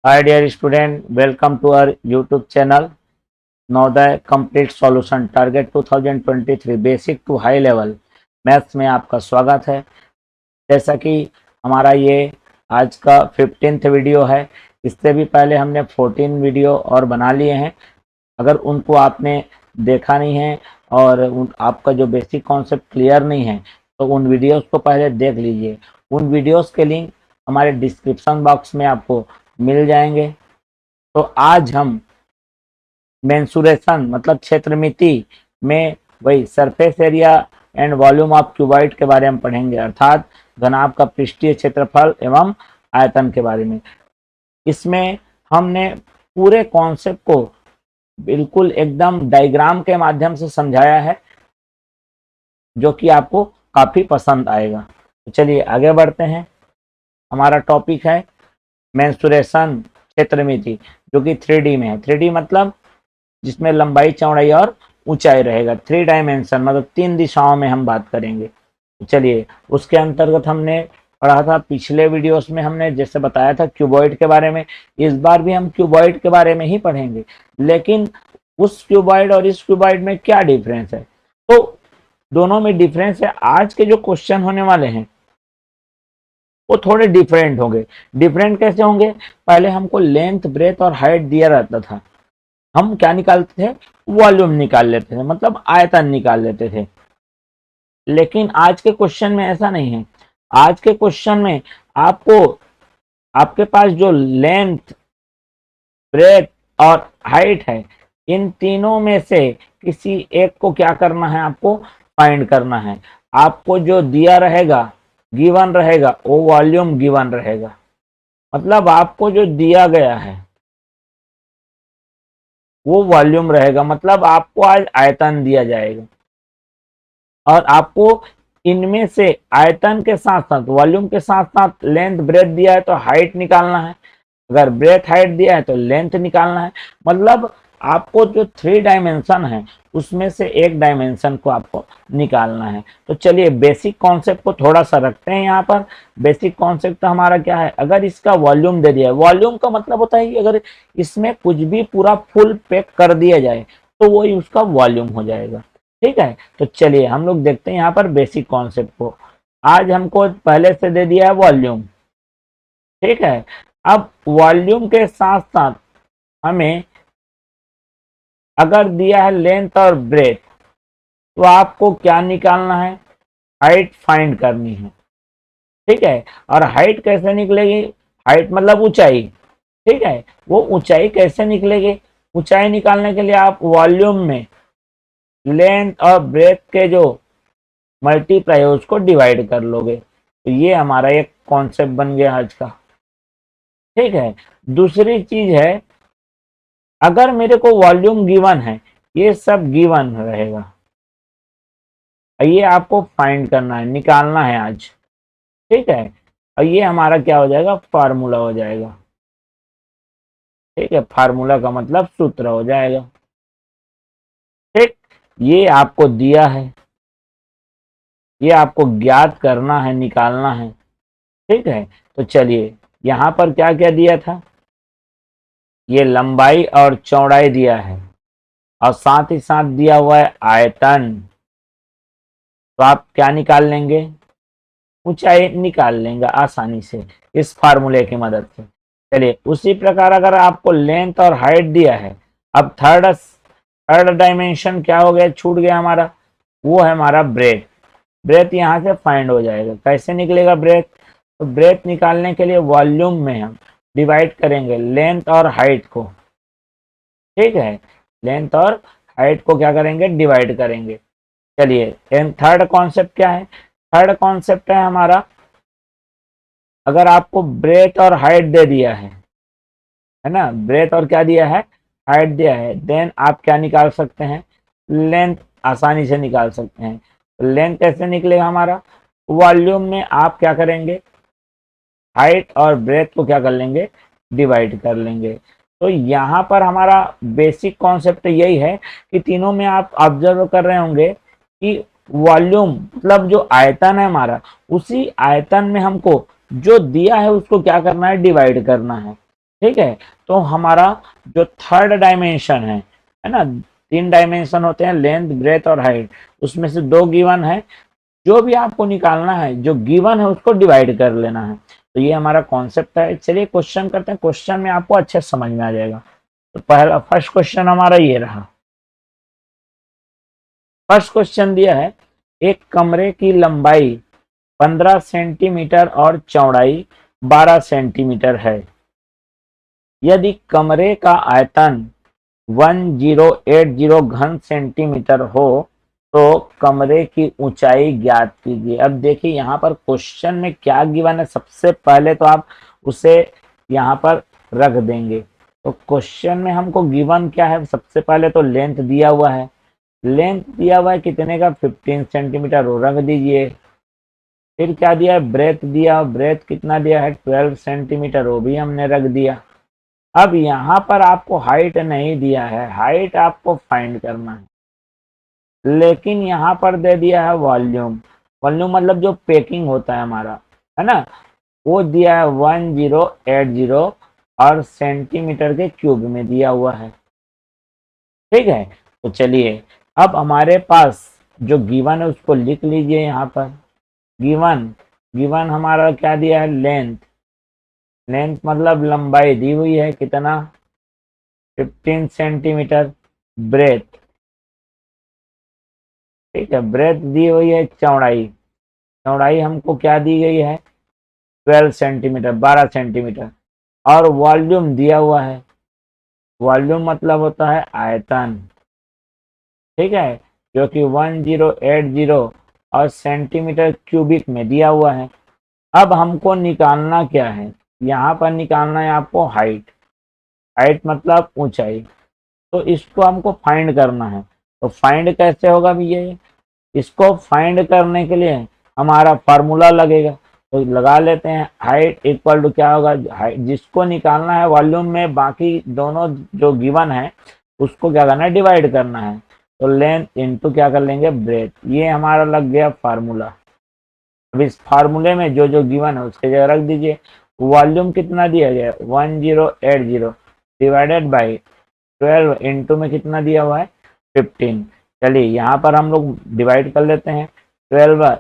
Hi dear student, welcome to our YouTube channel Navodaya complete solution target 2023 basic to high level maths में आपका स्वागत है। जैसा कि हमारा ये आज का 15th वीडियो है, इससे भी पहले हमने 14 वीडियो और बना लिए हैं। अगर उनको आपने देखा नहीं है और आपका जो बेसिक कॉन्सेप्ट क्लियर नहीं है तो उन वीडियोस को पहले देख लीजिए। उन वीडियोस के लिंक हमारे डिस्क्रिप्शन बॉक्स में आपको मिल जाएंगे। तो आज हम मेंसुरेशन मतलब क्षेत्रमिति में वही surface area and volume of cuboid के बारे में पढ़ेंगे, अर्थात घनाभ का पृष्ठीय क्षेत्रफल एवं आयतन के बारे में। इसमें हमने पूरे कॉन्सेप्ट को बिल्कुल एकदम डायग्राम के माध्यम से समझाया है, जो कि आपको काफी पसंद आएगा। तो चलिए आगे बढ़ते हैं। हमारा टॉपिक है मेंसुरेशन क्षेत्रमिति, जो कि 3D में है। 3D मतलब जिसमें लंबाई, चौड़ाई और ऊंचाई रहेगा। 3 डायमेंशन मतलब 3 दिशाओं में हम बात करेंगे। तो चलिए, उसके अंतर्गत हमने पढ़ा था पिछले वीडियोस में, हमने जैसे बताया था क्यूबॉइड के बारे में। इस बार भी हम क्यूबॉइड के बारे में ही पढ़ेंगे, लेकिन उस क्यूबॉइड और इस क्यूबॉइड में क्या डिफरेंस है, तो दोनों में डिफरेंस है। आज के जो क्वेश्चन होने वाले हैं वो थोड़े डिफरेंट होंगे। डिफरेंट कैसे होंगे? पहले हमको लेंथ, ब्रेथ और हाइट दिया रहता था, हम क्या निकालते थे? वॉल्यूम निकाल लेते थे, मतलब आयतन निकाल लेते थे। लेकिन आज के क्वेश्चन में ऐसा नहीं है। आज के क्वेश्चन में आपको, आपके पास जो लेंथ, ब्रेथ और हाइट है, इन तीनों में से किसी एक को क्या करना है? आपको फाइंड करना है। आपको जो दिया रहेगा, गिवन रहेगा, वो वॉल्यूम गिवन रहेगा। मतलब आपको जो दिया गया है वो वॉल्यूम रहेगा, मतलब आपको आज आयतन दिया जाएगा और आपको इनमें से आयतन के साथ साथ, वॉल्यूम के साथ साथ लेंथ, ब्रेथ दिया है तो हाइट निकालना है। अगर ब्रेथ, हाइट दिया है तो लेंथ निकालना है। मतलब आपको जो 3 डायमेंशन है उसमें से एक डायमेंशन को आपको निकालना है। तो चलिए बेसिक कॉन्सेप्ट को थोड़ा सा रखते हैं यहाँ पर। बेसिक कॉन्सेप्ट हमारा क्या है? अगर इसका वॉल्यूम दे दिया है, वॉल्यूम का मतलब होता है कि अगर इसमें कुछ भी पूरा फुल पैक कर दिया जाए तो वही उसका वॉल्यूम हो जाएगा। ठीक है, तो चलिए हम लोग देखते हैं यहाँ पर बेसिक कॉन्सेप्ट को। आज हमको पहले से दे दिया है वॉल्यूम, ठीक है। अब वॉल्यूम के साथ साथ हमें अगर दिया है लेंथ और ब्रेथ, तो आपको क्या निकालना है? हाइट फाइंड करनी है, ठीक है। और हाइट कैसे निकलेगी? हाइट मतलब ऊंचाई, ठीक है। वो ऊंचाई कैसे निकलेगी? ऊंचाई निकालने के लिए आप वॉल्यूम में लेंथ और ब्रेथ के जो मल्टीप्लाई है उसको डिवाइड कर लोगे। तो ये हमारा एक कॉन्सेप्ट बन गया आज का, ठीक है। दूसरी चीज है, अगर मेरे को वॉल्यूम गिवन है, ये सब गिवन रहेगा, ये आपको फाइंड करना है, निकालना है आज, ठीक है। और ये हमारा क्या हो जाएगा? फार्मूला हो जाएगा, ठीक है। फार्मूला का मतलब सूत्र हो जाएगा, ठीक। ये आपको दिया है, ये आपको ज्ञात करना है, निकालना है, ठीक है। तो चलिए, यहाँ पर क्या क्या दिया था? ये लंबाई और चौड़ाई दिया है और साथ ही साथ दिया हुआ है आयतन। तो आप क्या निकाल लेंगे? ऊंचाई निकाल लेंगे आसानी से इस फार्मूले की मदद से। चलिए, उसी प्रकार अगर आपको लेंथ और हाइट दिया है, अब थर्ड डायमेंशन क्या हो गया? छूट गया हमारा, वो है हमारा ब्रेथ। ब्रेथ यहाँ से फाइंड हो जाएगा। कैसे निकलेगा ब्रेथ? तो ब्रेथ निकालने के लिए वॉल्यूम में हम डिवाइड करेंगे लेंथ और हाइट को, ठीक है। लेंथ और हाइट को क्या करेंगे? डिवाइड करेंगे। चलिए, थर्ड कॉन्सेप्ट क्या है? थर्ड कॉन्सेप्ट है हमारा, अगर आपको ब्रेथ और हाइट दे दिया है ना, ब्रेथ और क्या दिया है? हाइट दिया है, देन आप क्या निकाल सकते हैं? लेंथ आसानी से निकाल सकते हैं। लेंथ कैसे निकलेगा हमारा? वॉल्यूम में आप क्या करेंगे? हाइट और ब्रेथ को क्या कर लेंगे? डिवाइड कर लेंगे। तो यहाँ पर हमारा बेसिक कॉन्सेप्ट यही है कि तीनों में आप ऑब्जर्व कर रहे होंगे कि वॉल्यूम मतलब जो आयतन है हमारा, उसी आयतन में हमको जो दिया है उसको क्या करना है? डिवाइड करना है। ठीक है। तो हमारा जो थर्ड डायमेंशन है ना, 3 डायमेंशन होते हैं, लेंथ, ब्रेथ और हाइट, उसमें से 2 गिवन है। जो भी आपको निकालना है, जो गिवन है उसको डिवाइड कर लेना है। तो ये हमारा कॉन्सेप्ट है। चलिए क्वेश्चन करते हैं, क्वेश्चन में आपको अच्छे से समझ में आ जाएगा। तो पहला फर्स्ट क्वेश्चन हमारा ये रहा। फर्स्ट क्वेश्चन दिया है, एक कमरे की लंबाई 15 सेंटीमीटर और चौड़ाई 12 सेंटीमीटर है। यदि कमरे का आयतन 1080 घन सेंटीमीटर हो तो कमरे की ऊंचाई ज्ञात कीजिए। अब देखिए यहाँ पर क्वेश्चन में क्या गिवन है, सबसे पहले तो आप उसे यहाँ पर रख देंगे। तो क्वेश्चन में हमको गिवन क्या है, सबसे पहले तो लेंथ दिया हुआ है। लेंथ दिया हुआ है कितने का, 15 सेंटीमीटर, वो रख दीजिए। फिर क्या दिया है, ब्रेथ दिया, ब्रेथ कितना दिया है, 12 सेंटीमीटर, वो भी हमने रख दिया। अब यहाँ पर आपको हाइट नहीं दिया है, हाइट आपको फाइंड करना है, लेकिन यहाँ पर दे दिया है वॉल्यूम। वॉल्यूम मतलब जो पैकिंग होता है हमारा, है ना, वो दिया है 1080 और सेंटीमीटर के क्यूब में दिया हुआ है। ठीक है। तो चलिए अब हमारे पास जो गिवन है उसको लिख लीजिए यहाँ पर। गिवन गिवन हमारा क्या दिया है, लेंथ। लेंथ मतलब लंबाई दी हुई है कितना, 15 सेंटीमीटर। ब्रेथ, ठीक है, ब्रेथ दी हुई है। चौड़ाई, चौड़ाई हमको क्या दी गई है, 12 सेंटीमीटर, 12 सेंटीमीटर। और वॉल्यूम दिया हुआ है, वॉल्यूम मतलब होता है आयतन। ठीक है, जो कि 1080 और सेंटीमीटर क्यूबिक में दिया हुआ है। अब हमको निकालना क्या है, यहाँ पर निकालना है आपको हाइट। हाइट मतलब ऊंचाई। तो इसको हमको फाइंड करना है। तो फाइंड कैसे होगा भैया, ये इसको फाइंड करने के लिए हमारा फार्मूला लगेगा। तो लगा लेते हैं, हाइट इक्वल टू क्या होगा, हाइट जिसको निकालना है वॉल्यूम में, बाकी दोनों जो गिवन है उसको क्या करना है, डिवाइड करना है। तो लेंथ इनटू क्या कर लेंगे, ब्रेथ। ये हमारा लग गया फार्मूला। अब इस फार्मूले में जो जो गिवन है उसके जगह रख दीजिए। वॉल्यूम कितना दिया गया है, 1080 डिवाइडेड बाई 12 इंटू में कितना दिया हुआ है, 15। चलिए यहाँ पर हम लोग डिवाइड कर लेते हैं। 12,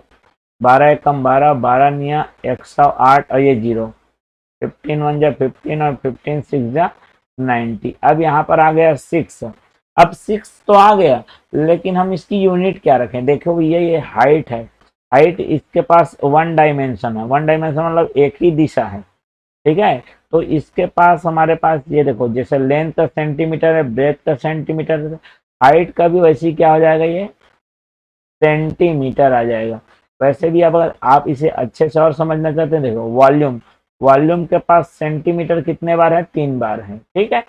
12 एकम 12, 12 निया 108 और ये 0, 15 1 जा 15 और 15 6 जा 90। अब यहाँ पर आ गया 6। अब 6 तो आ गया, लेकिन हम इसकी यूनिट क्या रखें, देखो भैया ये हाइट है। हाइट इसके पास 1 डायमेंशन है, 1 डायमेंशन मतलब एक ही दिशा है। ठीक है। तो इसके पास हमारे पास ये देखो, जैसे लेंथ का सेंटीमीटर है, ब्रेथ का सेंटीमीटर है, हाइट का भी वैसे ही क्या हो जाएगा, ये सेंटीमीटर आ जाएगा। वैसे भी अब अगर आप इसे अच्छे से और समझना चाहते हैं, देखो वॉल्यूम, वॉल्यूम के पास सेंटीमीटर कितने बार है, 3 बार है। ठीक है।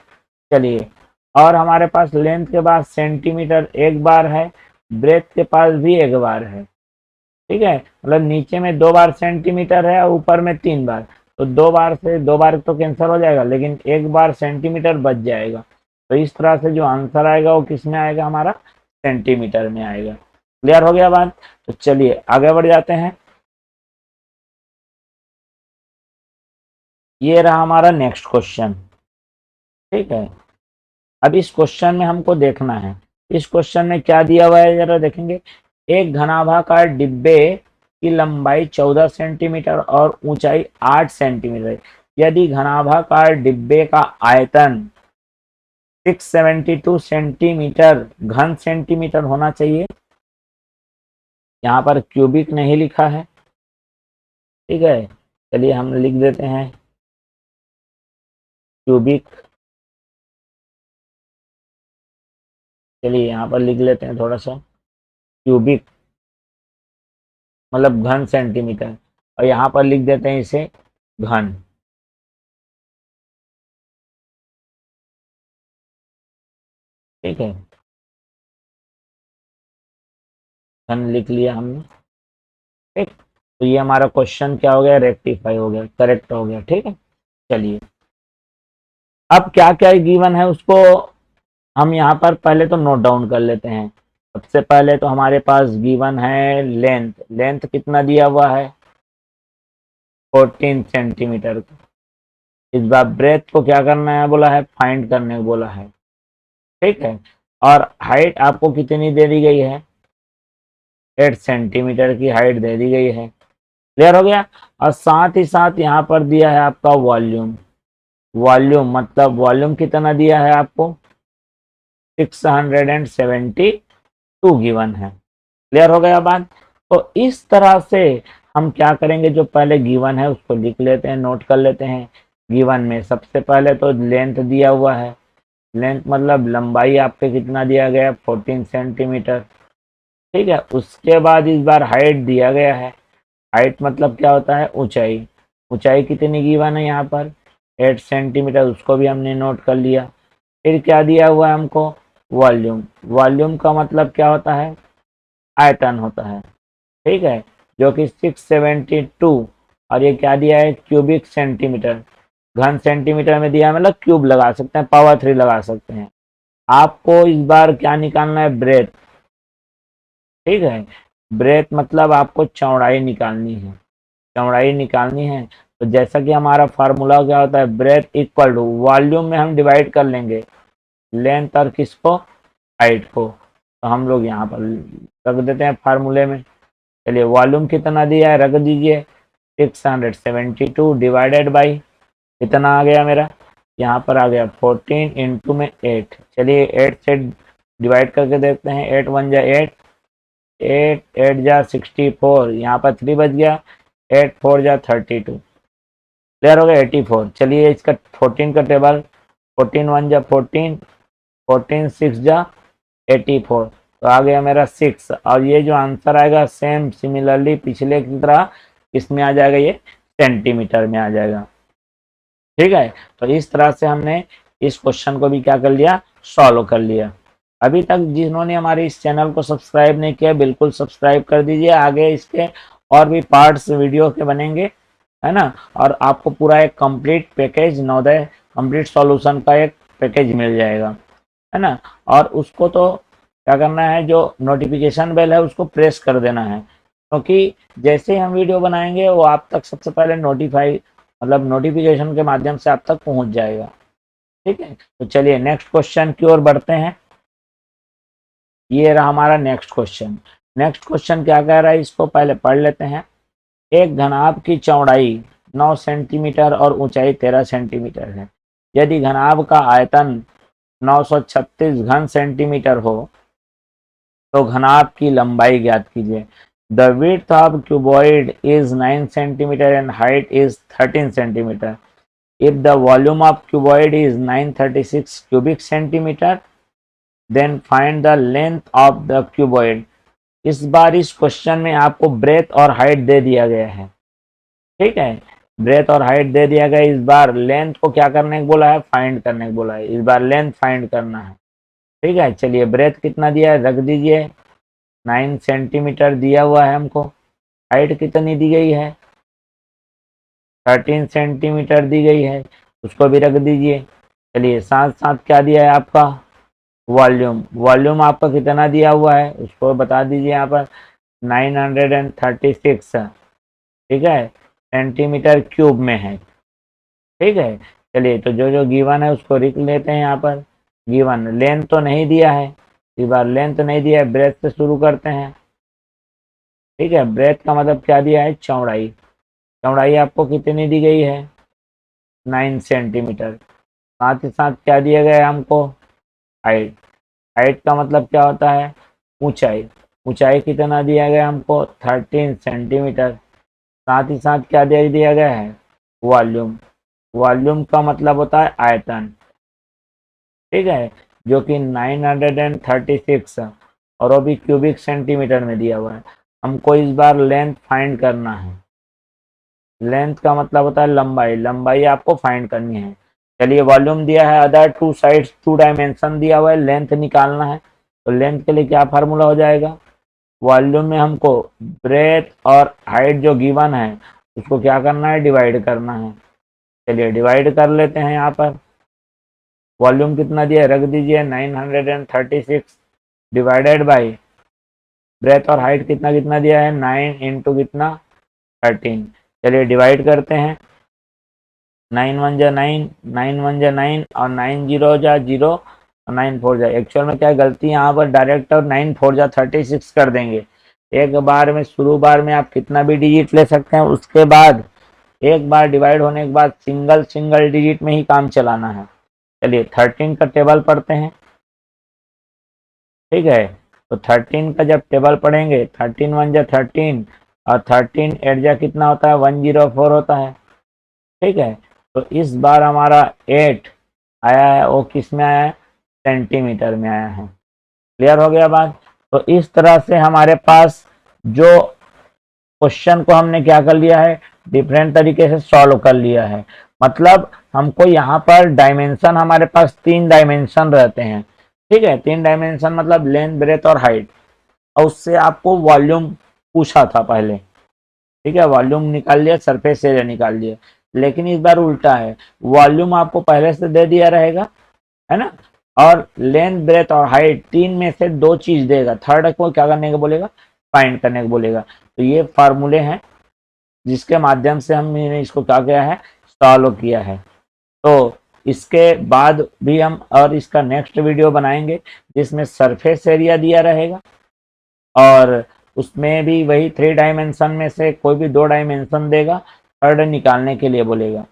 चलिए, और हमारे पास लेंथ के पास सेंटीमीटर 1 बार है, ब्रेथ के पास भी 1 बार है। ठीक है, मतलब नीचे में 2 बार सेंटीमीटर है और ऊपर में 3 बार। तो 2 बार से 2 बार तो कैंसिल हो जाएगा, लेकिन 1 बार सेंटीमीटर बच जाएगा। तो इस तरह से जो आंसर आएगा वो किस में आएगा, हमारा सेंटीमीटर में आएगा। क्लियर हो गया बात। तो चलिए आगे बढ़ जाते हैं। ये रहा हमारा नेक्स्ट क्वेश्चन। ठीक है। अब इस क्वेश्चन में हमको देखना है, इस क्वेश्चन में क्या दिया हुआ है जरा देखेंगे। एक घनाभाकार डिब्बे की लंबाई 14 सेंटीमीटर और ऊंचाई 8 सेंटीमीटर है। यदि घनाभाकार डिब्बे का आयतन 672 सेंटीमीटर घन सेंटीमीटर होना चाहिए। यहाँ पर क्यूबिक नहीं लिखा है। ठीक है, चलिए हम लिख देते हैं क्यूबिक। चलिए यहाँ पर लिख लेते हैं थोड़ा सा, क्यूबिक मतलब घन सेंटीमीटर, और यहाँ पर लिख देते हैं इसे घन। ठीक है, घन लिख लिया हमने। ठीक, तो ये हमारा क्वेश्चन क्या हो गया, रेक्टिफाई हो गया, करेक्ट हो गया। ठीक है। चलिए अब क्या क्या गिवन है उसको हम यहाँ पर पहले तो नोट डाउन कर लेते हैं। सबसे पहले तो हमारे पास गिवन है लेंथ। लेंथ कितना दिया हुआ है, 14 सेंटीमीटर। इस बार ब्रेथ को क्या करना है बोला है, फाइंड करने को बोला है। ठीक है, और हाइट आपको कितनी दे दी गई है, 8 सेंटीमीटर की हाइट दे दी गई है। क्लियर हो गया। और साथ ही साथ यहाँ पर दिया है आपका वॉल्यूम। वॉल्यूम मतलब वॉल्यूम कितना दिया है आपको, 672 गिवन है। क्लियर हो गया बात। तो इस तरह से हम क्या करेंगे, जो पहले गिवन है उसको लिख लेते हैं, नोट कर लेते हैं। गिवन में सबसे पहले तो लेंथ दिया हुआ है, लेंथ मतलब लंबाई आपके कितना दिया गया है, 14 सेंटीमीटर। ठीक है, उसके बाद इस बार हाइट दिया गया है। हाइट मतलब क्या होता है, ऊंचाई। ऊंचाई कितनी गिवन है यहाँ पर, 8 सेंटीमीटर, उसको भी हमने नोट कर लिया। फिर क्या दिया हुआ है हमको, वॉल्यूम। वॉल्यूम का मतलब क्या होता है, आयतन होता है। ठीक है, जो कि 672, और ये क्या दिया है, क्यूबिक सेंटीमीटर। घन सेंटीमीटर में दिया है, मतलब क्यूब लगा सकते हैं, पावर 3 लगा सकते हैं। आपको इस बार क्या निकालना है, ब्रेथ। ठीक है, ब्रेथ मतलब आपको चौड़ाई निकालनी है, चौड़ाई निकालनी है। तो जैसा कि हमारा फार्मूला क्या होता है, ब्रेथ इक्वल टू वॉल्यूम में हम डिवाइड कर लेंगे लेंथ और किसको, हाइट को। तो हम लोग यहाँ पर रख देते हैं फार्मूले में। चलिए, वॉल्यूम कितना दिया है रख दीजिए, 672 डिवाइडेड बाई कितना आ गया मेरा, यहाँ पर आ गया 14 इंटू में 8। चलिए 8 से डिवाइड करके देखते हैं, 8 1 जा 8, 8 8 जा 64, यहाँ पर 3 बच गया, 8 4 जा 32। क्लियर हो गया, 84। चलिए इसका 14 का टेबल, 14 1 जा 14, 14 6 जा 84, तो आ गया मेरा 6। और ये जो आंसर आएगा सेम सिमिलरली पिछले की तरह इसमें आ जाएगा, ये सेंटीमीटर में आ जाएगा। ठीक है, तो इस तरह से हमने इस क्वेश्चन को भी क्या कर लिया, सॉल्व कर लिया। अभी तक जिन्होंने हमारे इस चैनल को सब्सक्राइब नहीं किया, बिल्कुल सब्सक्राइब कर दीजिए। आगे इसके और भी पार्ट्स वीडियो के बनेंगे, है ना। और आपको पूरा एक complete package, Navodaya complete solution का एक पैकेज मिल जाएगा, है ना। और उसको तो क्या करना है, जो नोटिफिकेशन बेल है उसको प्रेस कर देना है, क्योंकि जैसे ही हम वीडियो बनाएंगे वो आप तक सबसे पहले नोटिफाई मतलब नोटिफिकेशन के माध्यम से आप तक पहुंच जाएगा। ठीक है, तो चलिए नेक्स्ट क्वेश्चन की ओर बढ़ते हैं। ये रहा हमारा नेक्स्ट क्वेश्चन। नेक्स्ट क्वेश्चन क्या कह रहा है, इसको पहले पढ़ लेते हैं। एक घनाभ की चौड़ाई 9 सेंटीमीटर और ऊंचाई 13 सेंटीमीटर है। यदि घनाभ का आयतन 936 घन सेंटीमीटर हो तो घनाभ की लंबाई ज्ञात कीजिए। The width of cuboid is 9 centimeter and height is 13 centimeter. If the volume of cuboid is 936 cubic centimeter, then find the length of the cuboid. इस बार इस क्वेश्चन में आपको ब्रेथ और हाइट दे दिया गया है। ठीक है, ब्रेथ और हाइट दे दिया गया। इस बार लेंथ को क्या करने को बोला है, फाइंड करने को बोला है। इस बार लेंथ फाइंड करना है। ठीक है, चलिए ब्रेथ कितना दिया है रख दीजिए, 9 सेंटीमीटर दिया हुआ है हमको। हाइट कितनी दी गई है, 13 सेंटीमीटर दी गई है, उसको भी रख दीजिए। चलिए साथ साथ क्या दिया है आपका, वॉल्यूम। वॉल्यूम आपका कितना दिया हुआ है उसको बता दीजिए यहाँ पर, 936, ठीक है, सेंटीमीटर क्यूब में है। ठीक है, चलिए तो जो जो गिवन है उसको लिख लेते हैं यहाँ पर। गिवन लेंथ तो नहीं दिया है, इस बार लेंथ नहीं दिया है, ब्रेथ से शुरू करते हैं। ठीक है, ब्रेथ का मतलब क्या दिया है, चौड़ाई। चौड़ाई आपको कितनी दी गई है, 9 सेंटीमीटर। साथ ही साथ क्या दिया गया है हमको, हाइट। हाइट का मतलब क्या होता है, ऊंचाई। ऊंचाई कितना दिया गया हमको, 13 सेंटीमीटर। साथ ही साथ क्या दे दिया गया है, वॉल्यूम। वॉल्यूम का मतलब होता है आयतन। ठीक है, जो कि 936 और वो भी क्यूबिक सेंटीमीटर में दिया हुआ है। हमको इस बार लेंथ फाइंड करना है। लेंथ का मतलब होता है लंबाई, लंबाई आपको फाइंड करनी है। चलिए वॉल्यूम दिया है, अदर टू साइड्स 2 डायमेंशन दिया हुआ है, लेंथ निकालना है। तो लेंथ के लिए क्या फार्मूला हो जाएगा, वॉल्यूम में हमको ब्रेथ और हाइट जो गिवन है उसको क्या करना है, डिवाइड करना है। चलिए डिवाइड कर लेते हैं। यहाँ पर वॉल्यूम कितना दिया है रख दीजिए, 936 डिवाइडेड बाई ब्रेथ और हाइट कितना कितना दिया है, 9 इंटू कितना 13। चलिए डिवाइड करते हैं। 9 1 जा 9, 9 1 जा 9 और 9 0 जा 0 और 9 4 जा। एक्चुअल में क्या गलती यहाँ पर डायरेक्ट और 9 4 जा 36 कर देंगे। एक बार में शुरू बार में आप कितना भी डिजिट ले सकते हैं, उसके बाद एक बार डिवाइड होने के बाद सिंगल सिंगल डिजिट में ही काम चलाना है। चलिए 13 का टेबल पढ़ते हैं। ठीक है, तो 13 का जब टेबल पढ़ेंगे 13 1 जा 13 और 13 8 जा कितना होता है 104 होता है। ठीक है, तो इस बार हमारा 8 आया है, वो किस में आया है, सेंटीमीटर में आया है। क्लियर हो गया बात। तो इस तरह से हमारे पास जो क्वेश्चन को हमने क्या कर लिया है, डिफरेंट तरीके से सॉल्व कर लिया है। मतलब हमको यहाँ पर डायमेंशन, हमारे पास 3 डायमेंशन रहते हैं। ठीक है, 3 डायमेंशन मतलब लेंथ ब्रेथ और हाइट। और उससे आपको वॉल्यूम पूछा था पहले। ठीक है, वॉल्यूम निकाल लिया, सरफेस एरिया निकाल लिया। लेकिन इस बार उल्टा है, वॉल्यूम आपको पहले से दे दिया रहेगा, है ना, और लेंथ ब्रेथ और हाइट 3 में से 2 चीज देगा, थर्ड को क्या करने को बोलेगा, फाइंड करने को बोलेगा। तो ये फार्मूले हैं जिसके माध्यम से हमने इसको क्या किया है, सॉल्व किया है। तो इसके बाद भी हम और इसका नेक्स्ट वीडियो बनाएंगे जिसमें सरफेस एरिया दिया रहेगा और उसमें भी वही 3 डायमेंशन में से कोई भी 2 डायमेंशन देगा, थर्ड निकालने के लिए बोलेगा।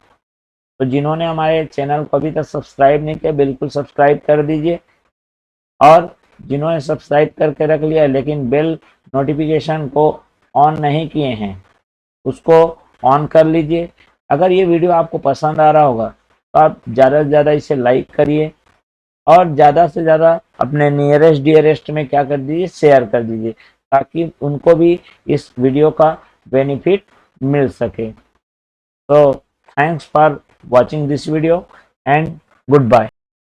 तो जिन्होंने हमारे चैनल को अभी तक सब्सक्राइब नहीं किया, बिल्कुल सब्सक्राइब कर दीजिए। और जिन्होंने सब्सक्राइब करके रख लिया लेकिन बेल नोटिफिकेशन को ऑन नहीं किए हैं, उसको ऑन कर लीजिए। अगर ये वीडियो आपको पसंद आ रहा होगा तो आप ज़्यादा से ज़्यादा इसे लाइक करिए और ज़्यादा से ज़्यादा अपने नियरेस्ट डियरेस्ट में क्या कर दीजिए, शेयर कर दीजिए, ताकि उनको भी इस वीडियो का बेनिफिट मिल सके। तो thanks for watching this video and good bye.